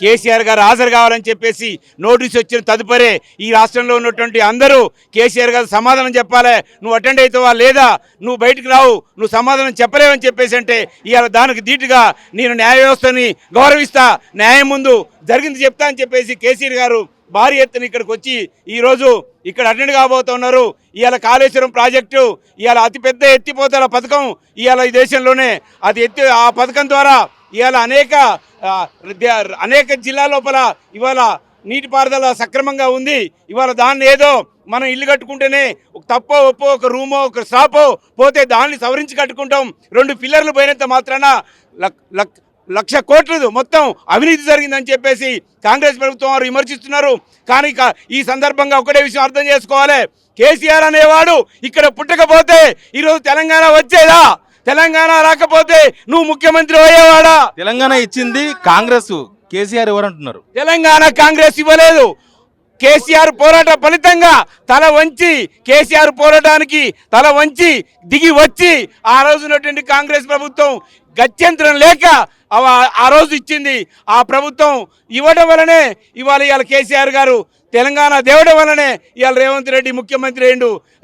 కేసీఆర్ గారు హాజరు కావాలని చెప్పేసి నోటీస్ వచ్చిన తదుపరే ఈ రాష్ట్రంలో ఉన్నటువంటి అందరూ కేసీఆర్ గారు సమాధానం చెప్పాలి. నువ్వు అటెండ్ అవుతావా లేదా, నువ్వు బయటకు రావు, నువ్వు సమాధానం చెప్పలేవని చెప్పేసి అంటే ఇవాళ దానికి ధీటుగా నేను న్యాయ వ్యవస్థని గౌరవిస్తా, న్యాయం ముందు జరిగింది చెప్తా అని చెప్పేసి కేసీఆర్ గారు భారీ ఎత్తున ఇక్కడికి వచ్చి ఈరోజు ఇక్కడ అటెండ్ కాబోతున్నారు. ఇవాళ కాళేశ్వరం ప్రాజెక్టు ఇవాళ అతిపెద్ద ఎత్తిపోతల పథకం ఇవాళ ఈ దేశంలోనే అది ఆ పథకం ద్వారా ఇవాళ అనేక జిల్లాల లోపల ఇవాళ నీటిపారుదల సక్రమంగా ఉంది. ఇవాళ దాన్ని ఏదో మనం ఇల్లు కట్టుకుంటేనే ఒక తప్పో ఒప్పో ఒక రూమో ఒక స్లాపో పోతే దాన్ని సవరించి కట్టుకుంటాం. 2 పిల్లర్లు పోయినంత మాత్రాన 1,00,000 కోట్లు మొత్తం అవినీతి జరిగిందని చెప్పేసి కాంగ్రెస్ ప్రభుత్వం వారు విమర్శిస్తున్నారు. కానీ ఈ సందర్భంగా ఒకటే విషయం అర్థం చేసుకోవాలి, కేసీఆర్ అనేవాడు ఇక్కడ పుట్టకపోతే ఈరోజు తెలంగాణ వచ్చేదా? తెలంగాణ రాకపోతే నువ్వు ముఖ్యమంత్రి అయ్యేవాడా? తెలంగాణ ఇచ్చింది కాంగ్రెస్, కేసీఆర్ ఎవరంటున్నారు? తెలంగాణ కాంగ్రెస్ ఇవ్వలేదు. కేసీఆర్ పోరాట ఫలితంగా తల వంచి కేసీఆర్ పోరాటానికి తల వంచి దిగి వచ్చి ఆ రోజు ఉన్నటువంటి కాంగ్రెస్ ప్రభుత్వం గత్యంతరం లేక ఆ రోజు ఇచ్చింది. ఆ ప్రభుత్వం ఇవ్వడం వలనే ఇవాళ కేసీఆర్ గారు తెలంగాణ దేవడం వలనే ఇవాళ రేవంత్ రెడ్డి ముఖ్యమంత్రి అయ్యిండు.